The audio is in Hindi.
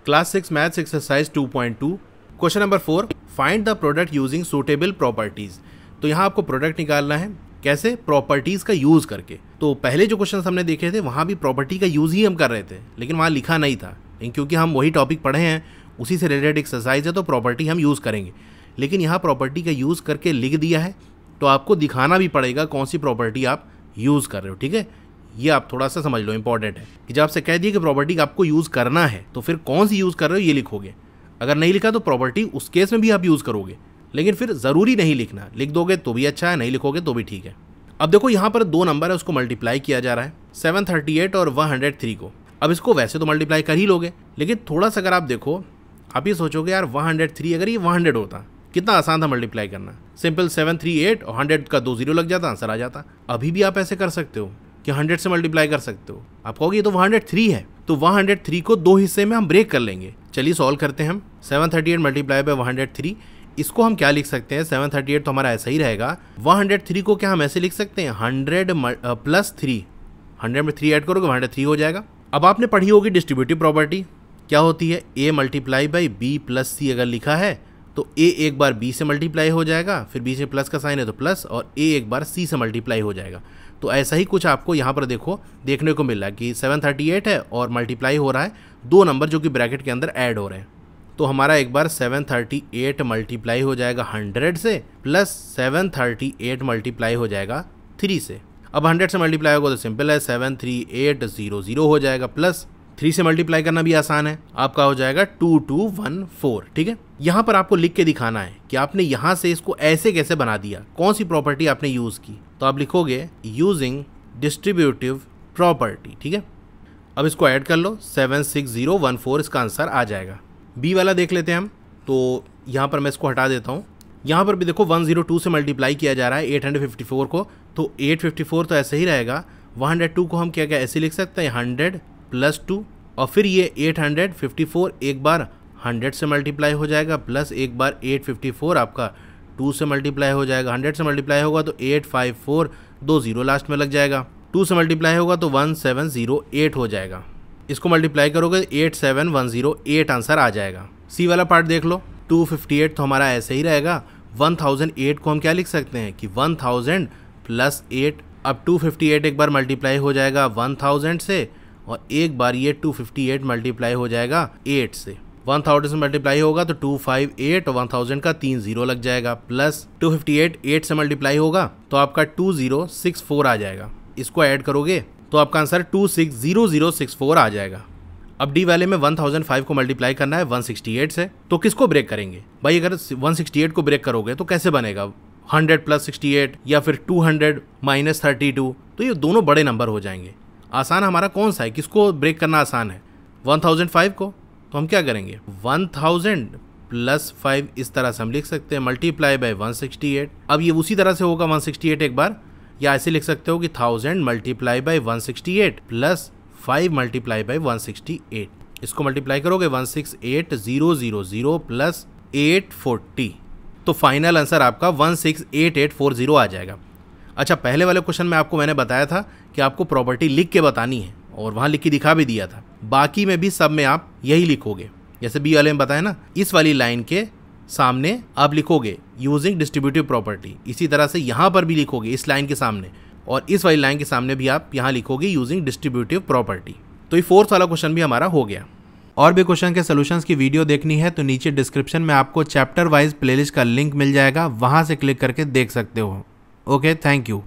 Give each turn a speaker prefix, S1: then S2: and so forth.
S1: Class 6 maths exercise 2.2 question number 4 find the product using suitable properties. तो यहाँ आपको प्रोडक्ट निकालना है कैसे, प्रॉपर्टीज का यूज करके। तो पहले जो क्वेश्चन हमने देखे थे वहाँ भी प्रॉपर्टी का यूज ही हम कर रहे थे, लेकिन वहाँ लिखा नहीं था, क्योंकि हम वही टॉपिक पढ़े हैं, उसी से रिलेटेड एक्सरसाइज है, तो प्रॉपर्टी हम यूज़ करेंगे। लेकिन यहाँ प्रॉपर्टी का यूज़ करके लिख दिया है, तो आपको दिखाना भी पड़ेगा कौन सी प्रॉपर्टी आप यूज़ कर रहे हो। ठीक है, ये आप थोड़ा सा समझ लो, इंपॉर्टेंट है कि जब आपसे कह दिए कि प्रॉपर्टी का आपको यूज़ करना है, तो फिर कौन सी यूज़ कर रहे हो ये लिखोगे। अगर नहीं लिखा तो प्रॉपर्टी उस केस में भी आप यूज़ करोगे, लेकिन फिर ज़रूरी नहीं लिखना, लिख दोगे तो भी अच्छा है, नहीं लिखोगे तो भी ठीक है। अब देखो यहाँ पर दो नंबर है, उसको मल्टीप्लाई किया जा रहा है 738 और 103 को। अब इसको वैसे तो मल्टीप्लाई कर ही लोगे, लेकिन थोड़ा सा अगर आप देखो, आप ये सोचोगे यार 103 अगर ये 100 होता कितना आसान था मल्टीप्लाई करना, सिंपल 738 और 100 का 2 जीरो लग जाता, आंसर आ जाता। अभी भी आप ऐसे कर सकते हो कि 100 से मल्टीप्लाई कर सकते हो। आप कहोगे ये तो 103 है, तो 103 को दो हिस्से में हम ब्रेक कर लेंगे। चलिए सॉल्व करते हैं हम। 738 मल्टीप्लाई बाय 103, इसको हम क्या लिख सकते हैं, 738 तो हमारा ऐसा ही रहेगा। 103 को क्या हम ऐसे लिख सकते हैं 100 प्लस 3, 100 में 3 ऐड करोगे 103 हो जाएगा। अब आपने पढ़ी होगी डिस्ट्रीब्यूटिव प्रॉपर्टी, क्या होती है, A multiply by B plus सी अगर लिखा है तो ए एक बार बी से मल्टीप्लाई हो जाएगा, फिर बी से प्लस का साइन है तो प्लस, और ए एक बार सी से मल्टीप्लाई हो जाएगा। तो ऐसा ही कुछ आपको यहाँ पर देखो देखने को मिल रहा है कि 738 है और मल्टीप्लाई हो रहा है दो नंबर जो कि ब्रैकेट के अंदर ऐड हो रहे हैं। तो हमारा एक बार 738 मल्टीप्लाई हो जाएगा 100 से, प्लस 738 मल्टीप्लाई हो जाएगा 3 से। अब 100 से मल्टीप्लाई होगा तो सिंपल है, 73800 हो जाएगा, प्लस 3 से मल्टीप्लाई करना भी आसान है, आपका हो जाएगा 2214। ठीक है, यहाँ पर आपको लिख के दिखाना है कि आपने यहाँ से इसको ऐसे कैसे बना दिया, कौन सी प्रॉपर्टी आपने यूज़ की। तो आप लिखोगे यूजिंग डिस्ट्रीब्यूटिव प्रॉपर्टी। ठीक है, अब इसको ऐड कर लो, 76014 इसका आंसर आ जाएगा। बी वाला देख लेते हैं हम। तो यहाँ पर मैं इसको हटा देता हूँ। यहाँ पर भी देखो 102 से मल्टीप्लाई किया जा रहा है 854 को, तो 854 तो ऐसे ही रहेगा। 102 को हम क्या क्या ऐसे लिख सकते हैं 100 प्लस 2, और फिर ये 854 एक बार 100 से मल्टीप्लाई हो जाएगा, प्लस एक बार 854 आपका 2 से मल्टीप्लाई हो जाएगा। 100 से मल्टीप्लाई होगा तो 854, 2 जीरो लास्ट में लग जाएगा। 2 से मल्टीप्लाई होगा तो 1708 हो जाएगा। इसको मल्टीप्लाई करोगे 87108 आंसर आ जाएगा। सी वाला पार्ट देख लो, 258 तो हमारा ऐसे ही रहेगा। 1008 को हम क्या लिख सकते हैं कि 1000 प्लस 8। अब 258 एक बार मल्टीप्लाई हो जाएगा 1000 से, और एक बार ये 258 मल्टीप्लाई हो जाएगा 8 से। 1000 से मल्टीप्लाई होगा तो 258 और 1000 का 3 जीरो लग जाएगा, प्लस 258 8 से मल्टीप्लाई होगा तो आपका 2064 आ जाएगा। इसको ऐड करोगे तो आपका आंसर 260064 आ जाएगा। अब डी वाले में 1005 को मल्टीप्लाई करना है 168 से, तो किसको ब्रेक करेंगे भाई, अगर 168 को ब्रेक करोगे तो कैसे बनेगा, 100 प्लस 68 या फिर 200 माइनस 32, तो ये दोनों बड़े नंबर हो जाएंगे। आसान हमारा कौन सा है, किसको ब्रेक करना आसान है, 1005 को। तो हम क्या करेंगे 1000 प्लस 5 इस तरह से हम लिख सकते हैं मल्टीप्लाई बाय 168। अब ये उसी तरह से होगा 168 एक बार, या ऐसे लिख सकते हो कि 1000 multiply by 168 plus 5 multiply by 168। इसको मल्टीप्लाई करोगे 168000 प्लस 840, तो फाइनल आंसर आपका 168840 आ जाएगा। अच्छा, पहले वाले क्वेश्चन में आपको मैंने बताया था कि आपको प्रॉपर्टी लिख के बतानी है, और वहाँ लिख के दिखा भी दिया था। बाकी में भी सब में आप यही लिखोगे, जैसे बी वाले में बताया ना, इस वाली लाइन के सामने आप लिखोगे यूजिंग डिस्ट्रीब्यूटिव प्रॉपर्टी। इसी तरह से यहाँ पर भी लिखोगे इस लाइन के सामने, और इस वाली लाइन के सामने भी आप यहाँ लिखोगे यूजिंग डिस्ट्रीब्यूटिव प्रॉपर्टी। तो ये 4th वाला क्वेश्चन भी हमारा हो गया। और भी क्वेश्चन के सॉल्यूशंस की वीडियो देखनी है तो नीचे डिस्क्रिप्शन में आपको चैप्टर वाइज प्लेलिस्ट का लिंक मिल जाएगा, वहाँ से क्लिक करके देख सकते हो। Okay, thank you.